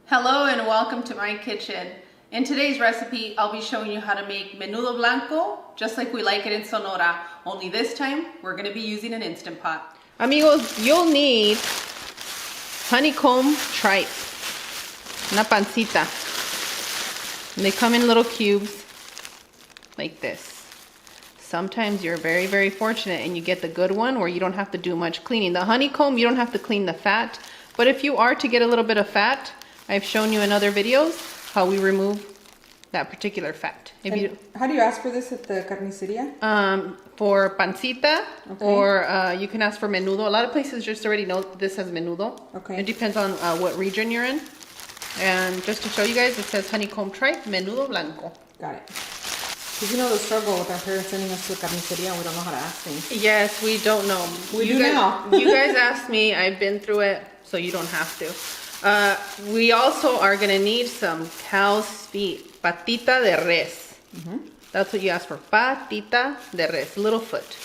Hello and welcome to my kitchen. In today's recipe, I'll be showing you how to make menudo blanco, just like we like it in Sonora. Only this time, we're gonna be using an Instant Pot. Amigos, you'll need honeycomb tripe, una pancita. And they come in little cubes like this. Sometimes you're very, very fortunate and you get the good one where you don't have to do much cleaning. The honeycomb, you don't have to clean the fat, but if you are to get a little bit of fat, I've shown you in other videos how we remove that particular fat. How do you ask for this at the carniceria? For pancita, okay. Or you can ask for menudo. A lot of places just already know this as menudo. Okay. It depends on what region you're in. And just to show you guys, it says honeycomb tripe, menudo blanco. Got it. Because you know the struggle with our parents sending us to the carniceria and we don't know how to ask things. Yes, we don't know. We do now. You guys asked me, I've been through it, so you don't have to. We also are going to need some cow's feet, patita de res. That's what you ask for, patita de res, little foot.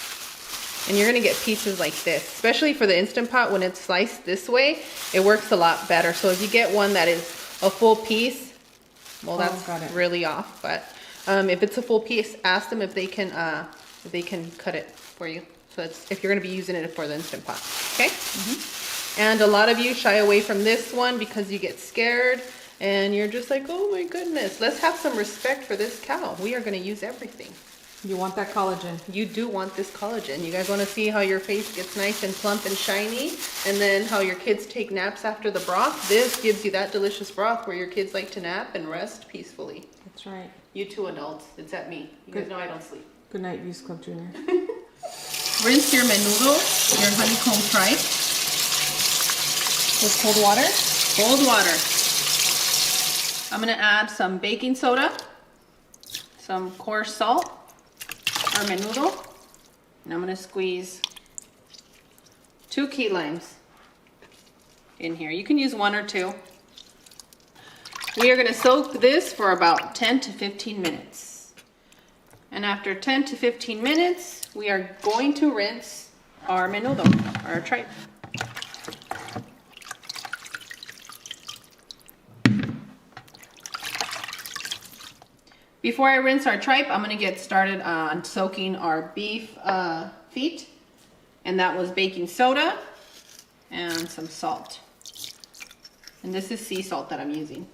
And you're going to get pieces like this, especially for the Instant Pot. When it's sliced this way, it works a lot better. So if you get one that is a full piece, well, that's really off. But if it's a full piece, ask them if they can cut it for you. So it's, if you're going to be using it for the Instant Pot, okay? And a lot of you shy away from this one because you get scared and you're just like, oh my goodness, let's have some respect for this cow. We are going to use everything. You want that collagen. You do want this collagen. You guys want to see how your face gets nice and plump and shiny, and then how your kids take naps after the broth? This gives you that delicious broth where your kids like to nap and rest peacefully. That's right. You two adults, it's at me. You guys know I don't sleep. Good night, Youth Club Junior. Rinse your menudo, your honeycomb tripe. With cold water? Cold water. I'm going to add some baking soda, some coarse salt, our menudo, and I'm going to squeeze 2 key limes in here. You can use 1 or 2. We are going to soak this for about 10 to 15 minutes. And after 10 to 15 minutes, we are going to rinse our menudo, our tripe. Before I rinse our tripe, I'm going to get started on soaking our beef feet. And that was baking soda and some salt. And this is sea salt that I'm using.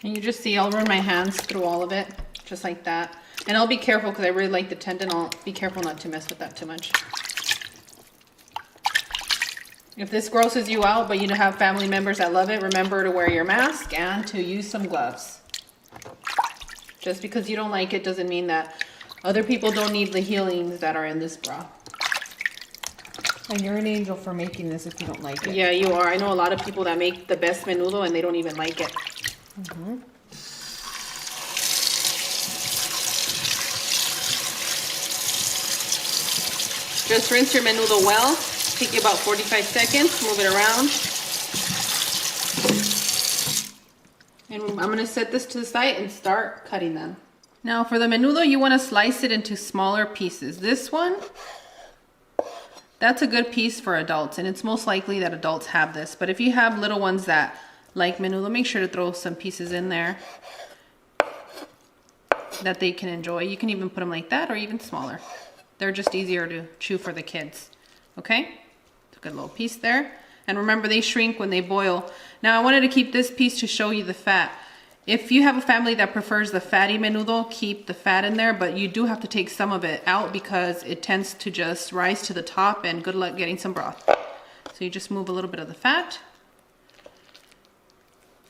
And you just see I'll run my hands through all of it, just like that. And I'll be careful because I really like the tendon. I'll be careful not to mess with that too much. If this grosses you out, but you have family members that love it, remember to wear your mask and to use some gloves. Just because you don't like it doesn't mean that other people don't need the healings that are in this broth. And you're an angel for making this if you don't like it. Yeah, you are. I know a lot of people that make the best menudo and they don't even like it. Just rinse your menudo well. Take you about 45 seconds, move it around. And I'm going to set this to the side and start cutting them. Now for the menudo, you want to slice it into smaller pieces. This one, that's a good piece for adults, and it's most likely that adults have this. But if you have little ones that like menudo, make sure to throw some pieces in there that they can enjoy. You can even put them like that or even smaller. They're just easier to chew for the kids. Okay? It's a good little piece there. And remember, they shrink when they boil. Now I wanted to keep this piece to show you the fat. If you have a family that prefers the fatty menudo, keep the fat in there, but you do have to take some of it out because it tends to just rise to the top, and good luck getting some broth. So you just move a little bit of the fat.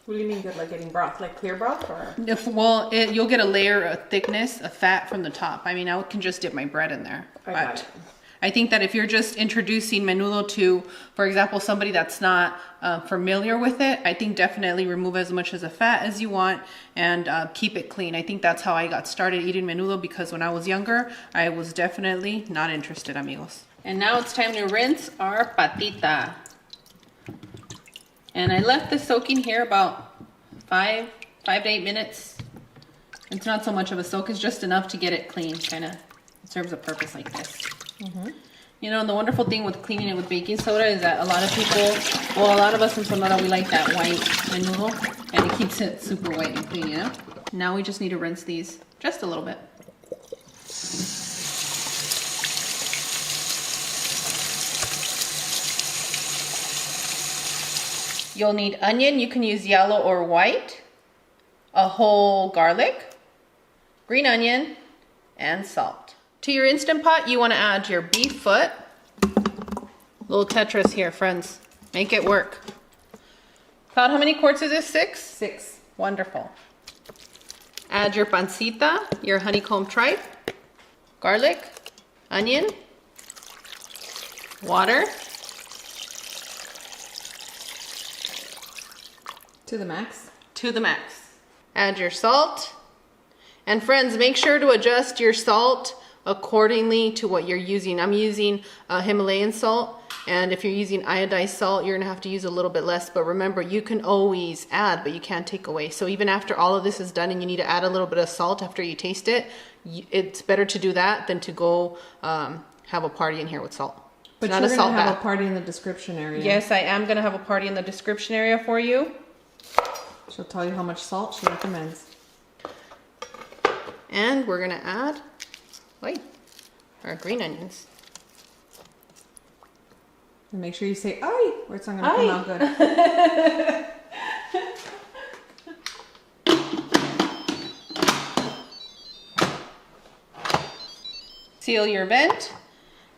What do you mean good luck getting broth? Like clear broth? Or? Well, you'll get a layer of thickness of fat from the top. I mean, I can just dip my bread in there. But I think that if you're just introducing menudo to, for example, somebody that's not familiar with it, I think definitely remove as much of the fat as you want and keep it clean. I think that's how I got started eating menudo, because when I was younger, I was definitely not interested, amigos. And now it's time to rinse our patita. And I left this soaking here about 5 to 8 minutes. It's not so much of a soak, it's just enough to get it clean, kind of serves a purpose like this. You know, the wonderful thing with cleaning it with baking soda is that a lot of people, well, a lot of us in Sonora, we like that white menudo, and it keeps it super white and clean, you know? Now we just need to rinse these just a little bit. You'll need onion, you can use yellow or white, a whole garlic, green onion, and salt. To your Instant Pot, you want to add your beef foot. Little Tetris here, friends. Make it work. Cloud, how many quarts is this? 6? 6. Wonderful. Add your pancita, your honeycomb tripe, garlic, onion, water. To the max. To the max. Add your salt. And friends, make sure to adjust your salt accordingly to what you're using. I'm using Himalayan salt, and if you're using iodized salt, you're gonna have to use a little bit less, but remember, you can always add, but you can't take away. So even after all of this is done and you need to add a little bit of salt after you taste it, it's better to do that than to go have a party in here with salt. But you're gonna have a party in the description area. Yes, I am gonna have a party in the description area for you. She'll tell you how much salt she recommends. And we're gonna add our green onions. And make sure you say "ay," or it's not gonna come out good. Seal your vent,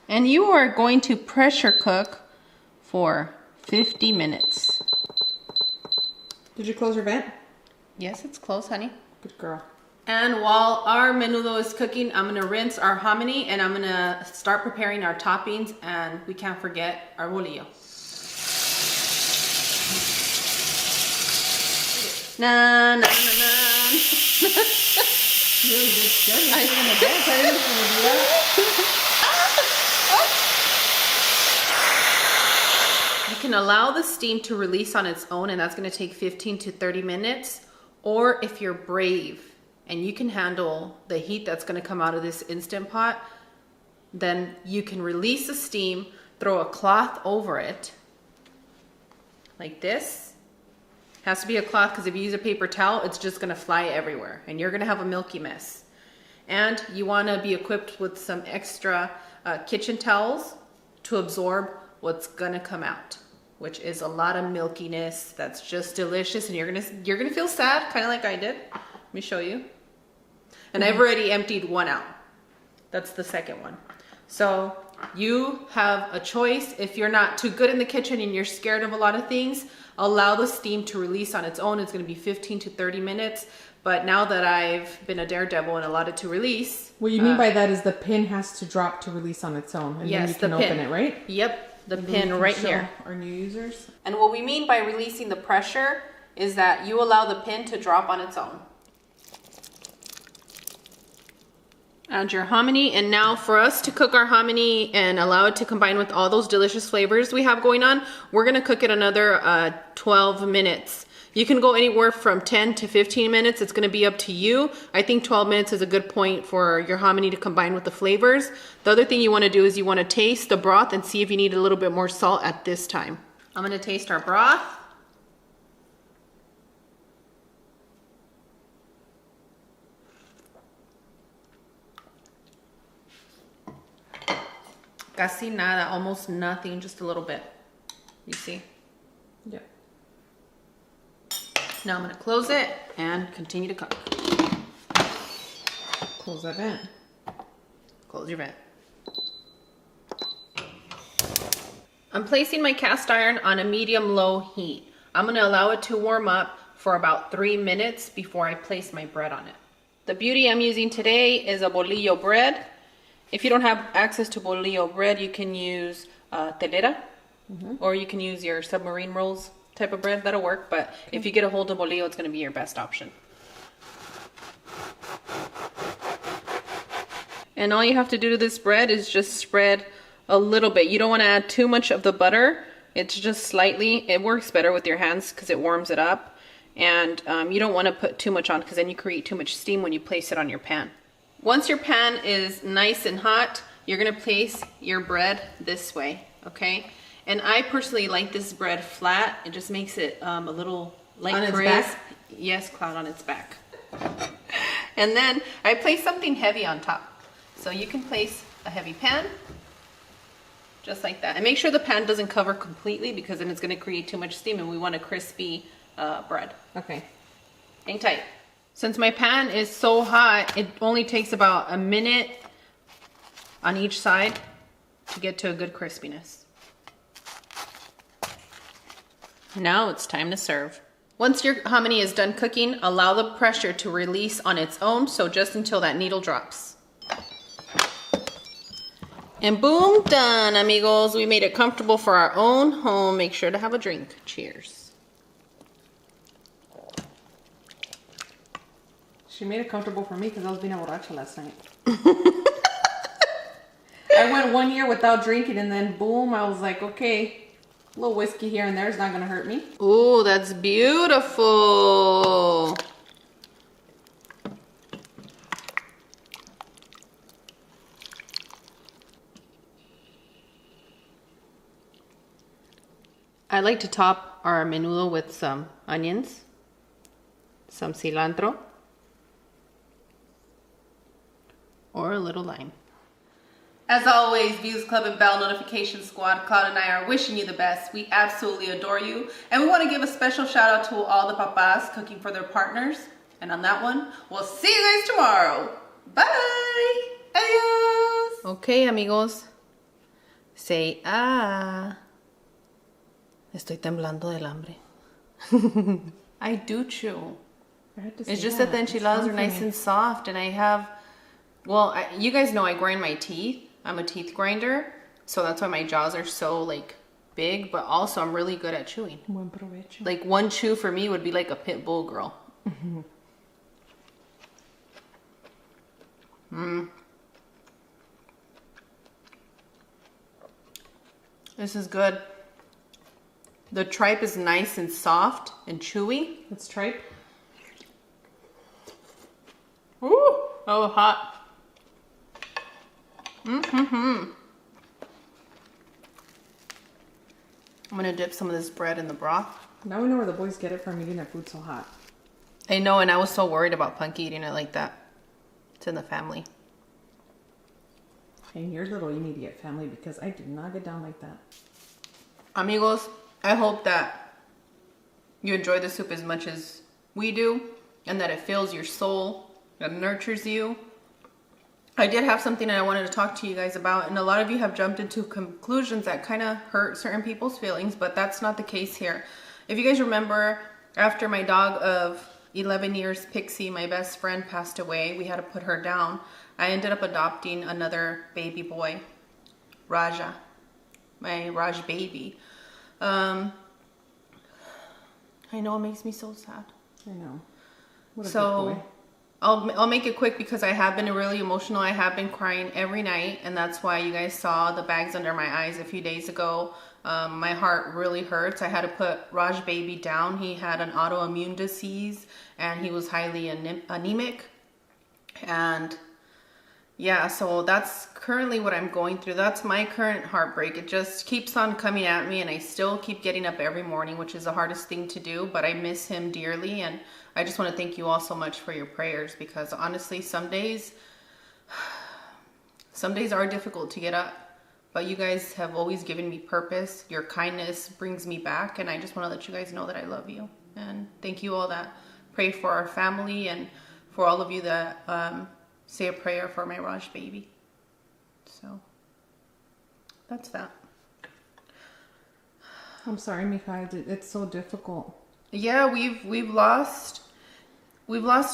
and you are going to pressure cook for 50 minutes. Did you close your vent? Yes, it's closed, honey. Good girl. And while our menudo is cooking, I'm gonna rinse our hominy and I'm gonna start preparing our toppings, and we can't forget our bolillo. Na na na na. Really good stuff. I didn't know do that. You can allow the steam to release on its own, and that's gonna take 15 to 30 minutes. Or if you're brave and you can handle the heat that's gonna come out of this Instant Pot, then you can release the steam, throw a cloth over it, like this. Has to be a cloth, because if you use a paper towel, it's just gonna fly everywhere and you're gonna have a milky mess. And you wanna be equipped with some extra kitchen towels to absorb what's gonna come out, which is a lot of milkiness that's just delicious, and you're gonna feel sad, kind of like I did. Let me show you. And I've already emptied one out. That's the second one. So you have a choice. If you're not too good in the kitchen and you're scared of a lot of things, allow the steam to release on its own. It's gonna be 15 to 30 minutes. But now that I've been a daredevil and allowed it to release. What you mean by that is the pin has to drop to release on its own, and yes, then you can open it, right? Yep, the pin right here. Our new users. And what we mean by releasing the pressure is that you allow the pin to drop on its own. Add your hominy, and now for us to cook our hominy and allow it to combine with all those delicious flavors we have going on, we're gonna cook it another 12 minutes. You can go anywhere from 10 to 15 minutes. It's gonna be up to you. I think 12 minutes is a good point for your hominy to combine with the flavors. The other thing you wanna do is you wanna taste the broth and see if you need a little bit more salt at this time. I'm gonna taste our broth. Casi nada, almost nothing, just a little bit. You see? Yeah. Now I'm gonna close it and continue to cook. Close that vent. Close your vent. I'm placing my cast iron on a medium-low heat. I'm gonna allow it to warm up for about 3 minutes before I place my bread on it. The beauty I'm using today is a bolillo bread. If you don't have access to bolillo bread, you can use telera, or you can use your submarine rolls type of bread. That'll work, but if you get a hold of bolillo, it's gonna be your best option. And all you have to do to this bread is just spread a little bit. You don't wanna add too much of the butter. It's just slightly. It works better with your hands because it warms it up. And you don't wanna put too much on, because then you create too much steam when you place it on your pan. Once your pan is nice and hot, you're gonna place your bread this way, okay? And I personally like this bread flat. It just makes it a little light on its crisp. back? Yes, Cloud, on its back. And then I place something heavy on top. So you can place a heavy pan, just like that. And make sure the pan doesn't cover completely because then it's gonna create too much steam and we want a crispy bread. Okay. Hang tight. Since my pan is so hot, it only takes about a minute on each side to get to a good crispiness. Now it's time to serve. Once your hominy is done cooking, allow the pressure to release on its own, so just until that needle drops. And boom, done, amigos. We made it comfortable for our own home. Make sure to have a drink. Cheers. She made it comfortable for me because I was being a borracha last night. I went 1 year without drinking and then boom, I was like, okay, a little whiskey here and there is not going to hurt me. Ooh, that's beautiful. I like to top our menudo with some onions, some cilantro, or a little lime. As always, Views Club and Bell Notification Squad, Claude and I are wishing you the best. We absolutely adore you. And we want to give a special shout out to all the papas cooking for their partners. And on that one, we'll see you guys tomorrow. Bye. Adios. Okay, amigos. Say ah. Estoy temblando del hambre. I do chew. It's just that the enchiladas are nice and soft, and I have, well, you guys know I grind my teeth. I'm a teeth grinder, so that's why my jaws are so like big, but also I'm really good at chewing. Buen provecho. Like one chew for me would be like a pit bull girl. This is good. The tripe is nice and soft and chewy. It's tripe. Ooh, oh, hot. I'm gonna dip some of this bread in the broth. Now we know where the boys get it from eating their food so hot. I know, and I was so worried about Punky eating it like that. It's in the family. And your little immediate family, because I did not get down like that. Amigos, I hope that you enjoy the soup as much as we do, and that it fills your soul, and nurtures you. I did have something that I wanted to talk to you guys about, and a lot of you have jumped into conclusions that kind of hurt certain people's feelings, but that's not the case here. If you guys remember, after my dog of 11 years, Pixie, my best friend, passed away, we had to put her down. I ended up adopting another baby boy, Raja, my Raj baby. I know, it makes me so sad. I know. What a good So boy. I'll make it quick because I have been really emotional. I have been crying every night, and that's why you guys saw the bags under my eyes a few days ago. My heart really hurts. I had to put Raj baby down. He had an autoimmune disease and he was highly anemic. And yeah, so that's currently what I'm going through. That's my current heartbreak. It just keeps on coming at me, and I still keep getting up every morning, which is the hardest thing to do, but I miss him dearly. And I just want to thank you all so much for your prayers, because honestly, some days are difficult to get up, but you guys have always given me purpose. Your kindness brings me back, and I just want to let you guys know that I love you. And thank you all that pray for our family, and for all of you that say a prayer for my Raj baby. So that's that. I'm sorry, Mika. It's so difficult. Yeah, we've lost a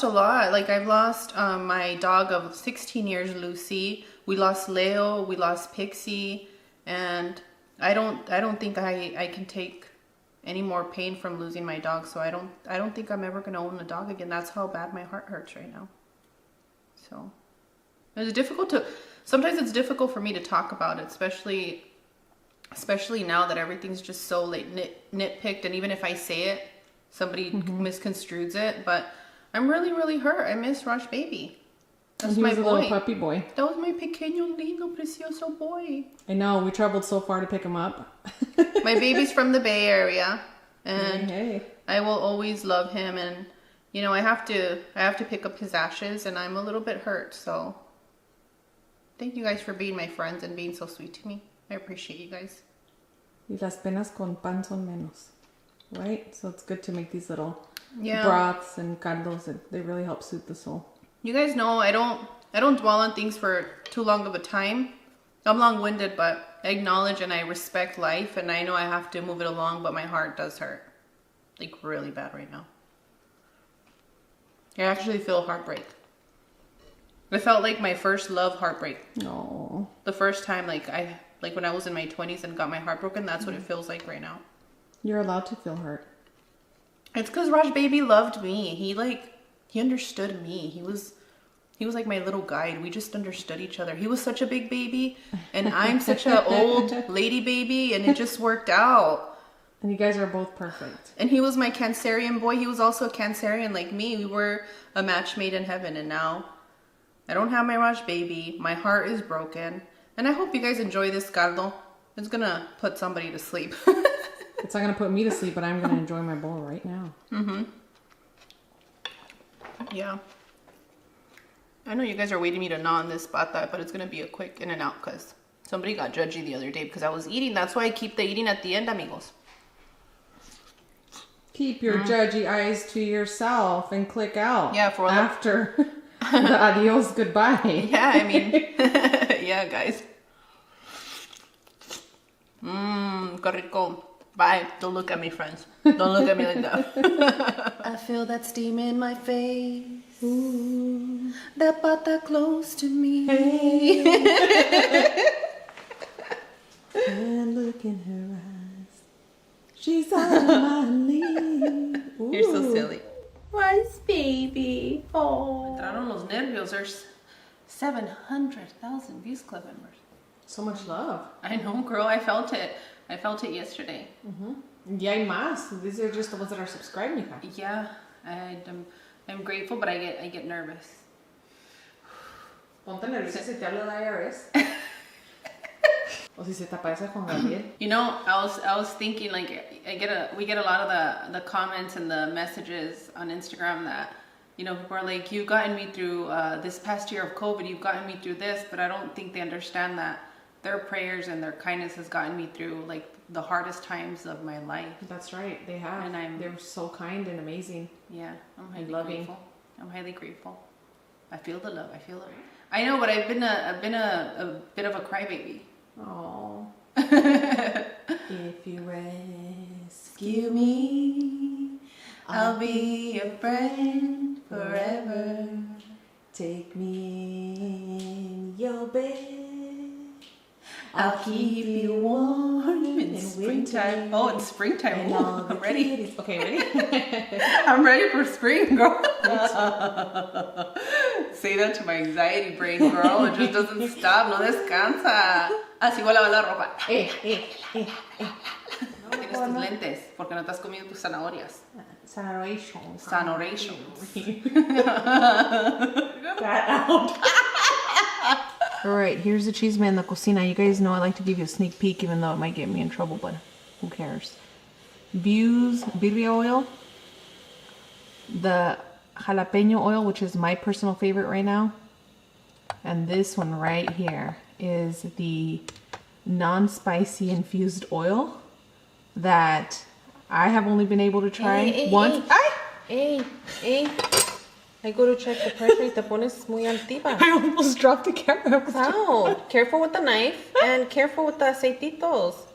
lot. Like, I've lost my dog of 16 years, Lucy. We lost Leo. We lost Pixie, and I don't think I can take any more pain from losing my dog. So I don't think I'm ever gonna own a dog again. That's how bad my heart hurts right now. So sometimes it's difficult for me to talk about it, especially now that everything's just so like nitpicked, and even if I say it, somebody misconstrues it. But I'm really, really hurt. I miss Raj baby. That's he my was a boy. little puppy boy. That was my pequeño lindo precioso boy. I know, we traveled so far to pick him up. My baby's from the Bay Area, and Hey. I will always love him. And you know, I have to pick up his ashes, and I'm a little bit hurt. So thank you guys for being my friends and being so sweet to me. I appreciate you guys. Y las penas con pan son menos, right? So it's good to make these little Yeah. broths and caldos. They really help soothe the soul. You guys know I don't dwell on things for too long of a time. I'm long-winded, but I acknowledge and I respect life, and I know I have to move it along, but my heart does hurt. Like really bad right now. I actually feel heartbreak. It felt like my first love heartbreak. No. The first time like when I was in my 20s and got my heart broken, that's what it feels like right now. You're allowed to feel hurt. It's because Raj baby loved me. He understood me. He was like my little guide. We just understood each other. He was such a big baby, and I'm such an old lady baby, and it just worked out. And you guys are both perfect. And he was my Cancerian boy. He was also a Cancerian like me. We were a match made in heaven, and now I don't have my Raj baby. My heart is broken. And I hope you guys enjoy this caldo. It's gonna put somebody to sleep. It's not going to put me to sleep, but I'm going to enjoy my bowl right now. Mm-hmm. Yeah. I know you guys are waiting me to gnaw on this pata, but it's going to be a quick in and out because somebody got judgy the other day because I was eating. That's why I keep the eating at the end, amigos. Keep your judgy eyes to yourself and click out. Yeah, for after the adios goodbye. Yeah, I mean, yeah, guys. Qué rico. Bye. Don't look at me, friends. Don't look at me like that. I feel that steam in my face. Ooh. That pata close to me. And look in her eyes. She's on my league. You're so silly. Rice baby. Oh. Entraron los nervios. There's 700,000 Views Club members. So much love. I know, girl. I felt it. I felt it yesterday. Mm-hmm. Y hay más. These are just the ones that are subscribed, mija. Yeah, I'm grateful, but I get nervous. Ponte nerviosa si te habla el IRS. O si se te aparece Juan Gabriel. You know, I was thinking like we get a lot of the comments and the messages on Instagram that, you know, people are like, you've gotten me through this past year of COVID, you've gotten me through this, but I don't think they understand that their prayers and their kindness has gotten me through like the hardest times of my life. That's right, they have. And they're so kind and amazing. Yeah, I'm highly grateful. I'm highly grateful. I feel the love. I feel it. I know, but I've been a bit of a crybaby. Oh. If you rescue me, I'll be your friend forever. Take me in your bed. I'll keep you warm in springtime. Oh, it's springtime. Ooh, I'm ready. Kitties. Okay, ready? I'm ready for spring, girl. Say that to my anxiety brain, girl. It just doesn't stop. No descansa. Así voy a lavar la ropa. No tienes tus lentes porque no estás comiendo tus zanahorias. Sanorations. Got out. Alright, here's the chisme in the cocina. You guys know I like to give you a sneak peek even though it might get me in trouble, but who cares? Views, birria oil, the jalapeno oil, which is my personal favorite right now, and this one right here is the non-spicy infused oil that I have only been able to try once. I go to check the pressure y te pones muy altiva. I almost dropped the camera. Wow. Careful with the knife and careful with the aceititos.